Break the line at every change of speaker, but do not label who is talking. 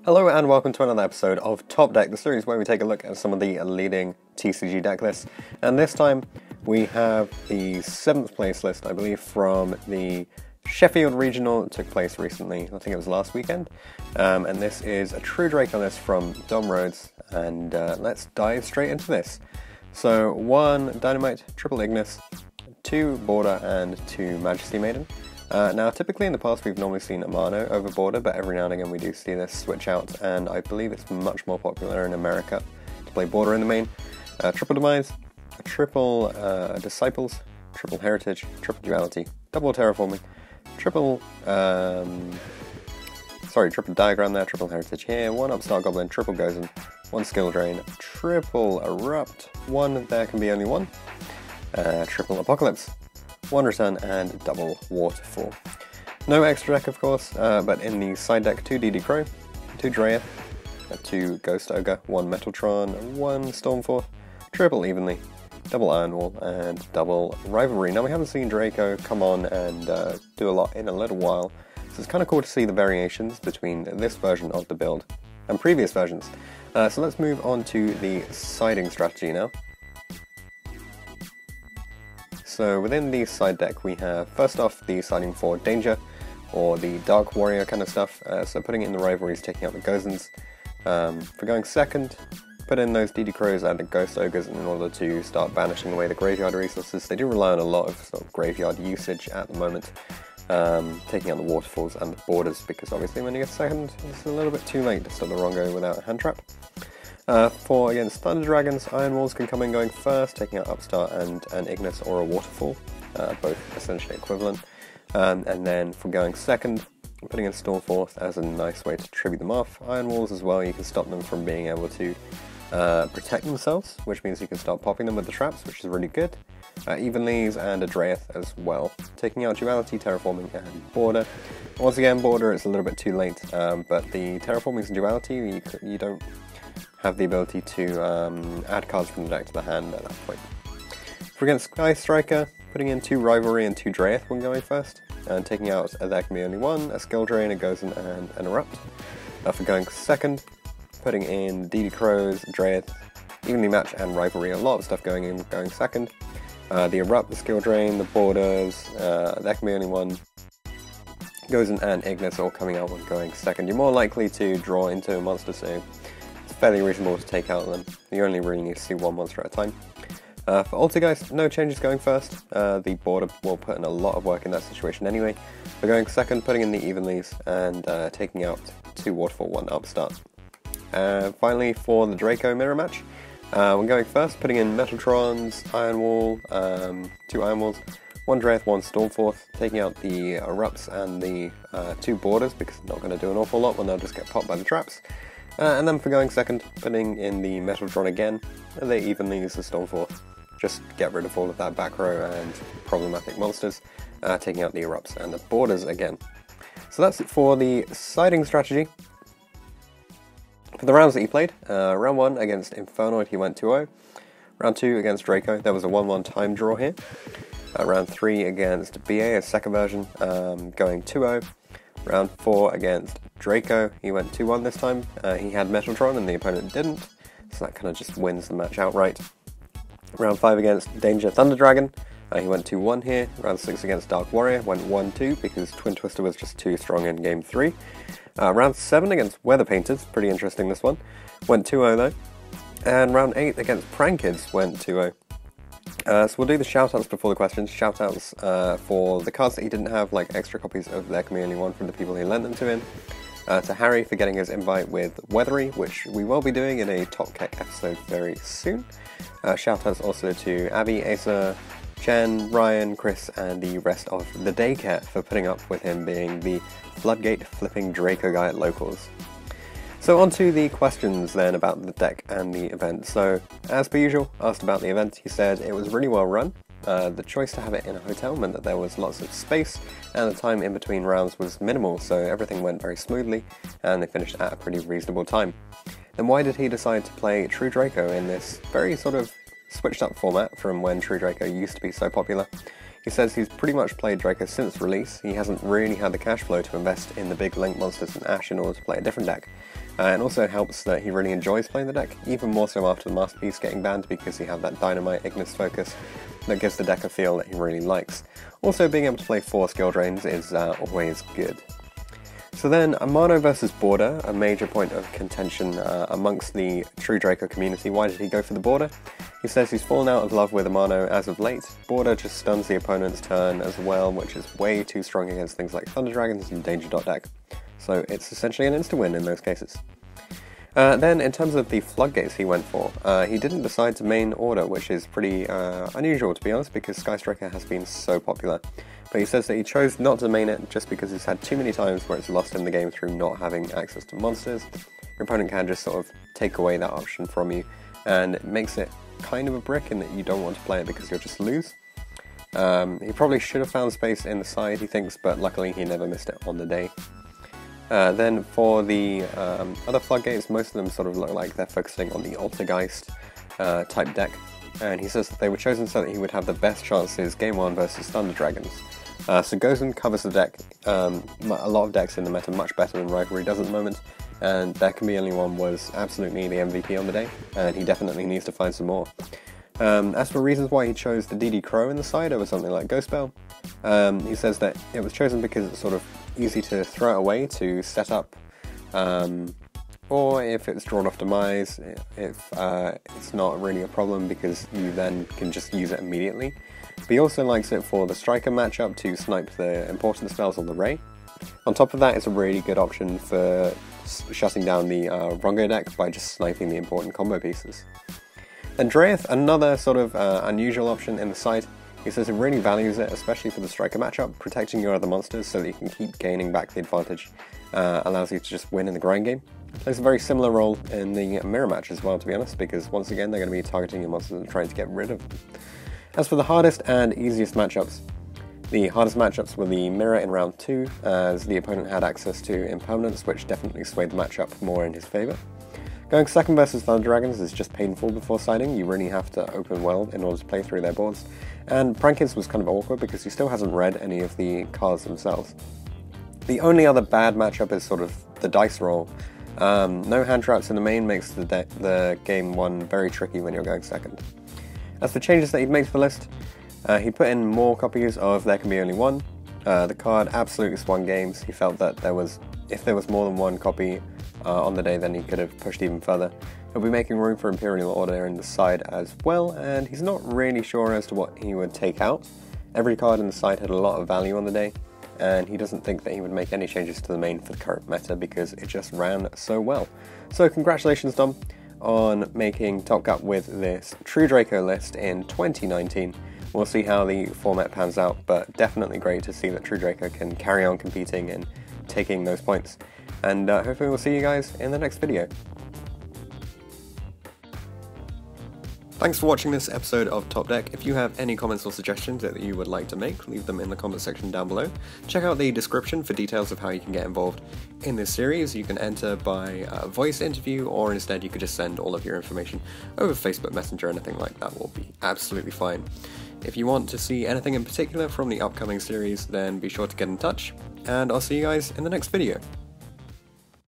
Hello and welcome to another episode of Top Deck, the series where we take a look at some of the leading TCG deck lists. And this time we have the 7th place list, I believe, from the Sheffield regional. It took place recently, I think it was last weekend. And this is a True Draco list from Rhodes, and let's dive straight into this. So 1 Dynamite, triple Ignis, 2 Border and 2 Majesty Maiden. Now, typically in the past we've normally seen a Mono over Border, but every now and again we do see this switch out, and I believe it's much more popular in America to play Border in the main. Triple Demise, triple Disciples, triple Heritage, triple Duality, double Terraforming, triple Diagram there, triple Heritage here, 1 Upstart Goblin, triple Gozen, 1 Skill Drain, triple Erupt, 1 There Can Be Only 1, triple Apocalypse, 1 Return, and double Waterfall. No extra deck, of course, but in the side deck, 2 DD Crow, 2 Dreyeth, 2 Ghost Ogre, 1 Metaltron, 1 Stormforth, triple Evenly, double Iron Wall, and double Rivalry. Now, we haven't seen Draco come on and do a lot in a little while, so it's kind of cool to see the variations between this version of the build and previous versions. So let's move on to the siding strategy now. So within the side deck we have, first off, the siding for Danger, or the Dark Warrior kind of stuff, so putting in the Rivalries, taking out the Gozens. For going second, put in those DD Crows and the Ghost Ogres in order to start banishing away the graveyard resources. They do rely on a lot of sort of graveyard usage at the moment, taking out the Waterfalls and the Borders, because obviously when you get second, it's a little bit too late to stop the Rongo without a hand trap. For against Thunder Dragons, Iron Walls can come in going first, taking out Upstart and an Ignis or a Waterfall, both essentially equivalent. And then for going second, putting in Stormforth as a nice way to tribute them off. Iron Walls as well, you can stop them from being able to protect themselves, which means you can start popping them with the traps, which is really good. Evenlies and a Dreyeth as well, taking out Duality, Terraforming, and Border. Once again, Border is a little bit too late, but the Terraforming and Duality, you don't have the ability to add cards from the deck to the hand at that point. For against Sky Striker, putting in 2 Rivalry and 2 Dreyeth when going first, and taking out There Can Be Only 1, a Skill Drain, a Gozen, and an Erupt. For going second, putting in DD Crows, Dreyeth, Evenly Match, and Rivalry. A lot of stuff going in going second. The Erupt, the Skill Drain, the Borders, There Can Be Only 1, Gozen, and Ignis all coming out when going second. You're more likely to draw into a monster, so it's fairly reasonable to take out them. You only really need to see 1 monster at a time. For Altergeist, no changes going first. The Border will put in a lot of work in that situation anyway. For going second, putting in the Evenlies and taking out 2 Waterfall, 1 Upstart. Finally, for the Draco mirror match, when going first, putting in Metaltrons, Iron Wall, 2 Iron Walls, 1 Dreyeth, 1 Stormforth, taking out the Erupts and the 2 Borders, because they're not going to do an awful lot when they'll just get popped by the traps. And then for going second, putting in the Metaltron again, and they evenly use the Stormforth. Just get rid of all of that back row and problematic monsters, taking out the Erupts and the Borders again. So that's it for the siding strategy. For the rounds that he played, round 1 against Infernoid he went 2-0. Round 2 against Draco, there was a 1-1 time draw here. Round 3 against BA, a second version, going 2-0. Round 4 against Draco, he went 2-1 this time. He had Metaltron and the opponent didn't, so that kind of just wins the match outright. Round 5 against Danger Thunder Dragon, he went 2-1 here. Round 6 against Dark Warrior, went 1-2 because Twin Twister was just too strong in game 3. Round 7 against Weather Painters, pretty interesting this one, went 2-0 though. And round 8 against Prankids went 2-0. So we'll do the shoutouts before the questions. Shoutouts for the cards that he didn't have, like extra copies of There Can Be Only 1 from the people he lent them to him. To Harry for getting his invite with Weathery, which we will be doing in a Top Keck episode very soon. Shoutouts also to Abby, Asa, Chen, Ryan, Chris, and the rest of the daycare for putting up with him being the floodgate flipping Draco guy at locals. So on to the questions then about the deck and the event. So as per usual, asked about the event, he said it was really well run. The choice to have it in a hotel meant that there was lots of space and the time in between rounds was minimal, so everything went very smoothly and they finished at a pretty reasonable time. Then why did he decide to play True Draco in this very sort of switched up format from when True Draco used to be so popular? He says he's pretty much played Draco since release. He hasn't really had the cash flow to invest in the big Link monsters and Ash in order to play a different deck. And also it helps that he really enjoys playing the deck, even more so after the Masterpiece getting banned, because you have that Dynamite Ignis focus that gives the deck a feel that he really likes. Also, being able to play 4 skill drains is always good. So then, Amano versus Border, a major point of contention amongst the True Draco community. Why did he go for the Border? He says he's fallen out of love with Amano as of late. Border just stuns the opponent's turn as well, which is way too strong against things like Thunder Dragons and Danger deck. So it's essentially an insta-win in those cases. Then, in terms of the floodgates he went for, he didn't decide to main Order, which is pretty unusual to be honest, because Sky Striker has been so popular. But he says that he chose not to main it just because he's had too many times where it's lost in the game through not having access to monsters. Your opponent can just sort of take away that option from you, and it makes it kind of a brick in that you don't want to play it because you'll just lose. He probably should have found space in the side, he thinks, but luckily he never missed it on the day. Then for the other floodgates, most of them sort of look like they're focusing on the Altergeist type deck, and he says that they were chosen so that he would have the best chances game 1 versus Thunder Dragons. So Gozen covers the deck. A lot of decks in the meta much better than Rivalry does at the moment, and There Can Be Only One was absolutely the MVP on the day, and he definitely needs to find some more. As for reasons why he chose the DD Crow in the side over something like Ghost Bell, he says that it was chosen because it's sort of easy to throw it away to set up, or if it's drawn off Demise, if it's not really a problem because you then can just use it immediately. But he also likes it for the Striker matchup to snipe the important spells on the Ray. On top of that, it's a really good option for shutting down the Rongo deck by just sniping the important combo pieces. And Dreyeth, another sort of unusual option in the side. He says he really values it, especially for the Striker matchup, protecting your other monsters so that you can keep gaining back the advantage, allows you to just win in the grind game. Plays a very similar role in the mirror match as well, to be honest, because once again they're going to be targeting your monsters and trying to get rid of them. As for the hardest and easiest matchups, the hardest matchups were the mirror in round 2, as the opponent had access to impermanence, which definitely swayed the matchup more in his favour. Going second versus Thunder Dragons is just painful before siding. You really have to open well in order to play through their boards. And Prankins was kind of awkward because he still hasn't read any of the cards themselves. The only other bad matchup is sort of the dice roll. No hand traps in the main makes the game 1 very tricky when you're going second. As for changes that he'd made to the list, he put in more copies of There Can Be Only One. The card absolutely swung games. He felt that if there was more than one copy on the day, then he could have pushed even further. He'll be making room for Imperial Order in the side as well, and he's not really sure as to what he would take out. Every card in the side had a lot of value on the day, and he doesn't think that he would make any changes to the main for the current meta because it just ran so well. So congratulations, Dom, on making Top Cut with this True Draco list in 2019. We'll see how the format pans out, but definitely great to see that True Draco can carry on competing and taking those points. And hopefully we'll see you guys in the next video. Thanks for watching this episode of Top Deck. If you have any comments or suggestions that you would like to make, leave them in the comment section down below. Check out the description for details of how you can get involved in this series. You can enter by voice interview, or instead you could just send all of your information over Facebook Messenger. Anything like that will be absolutely fine. If you want to see anything in particular from the upcoming series, then be sure to get in touch, and I'll see you guys in the next video.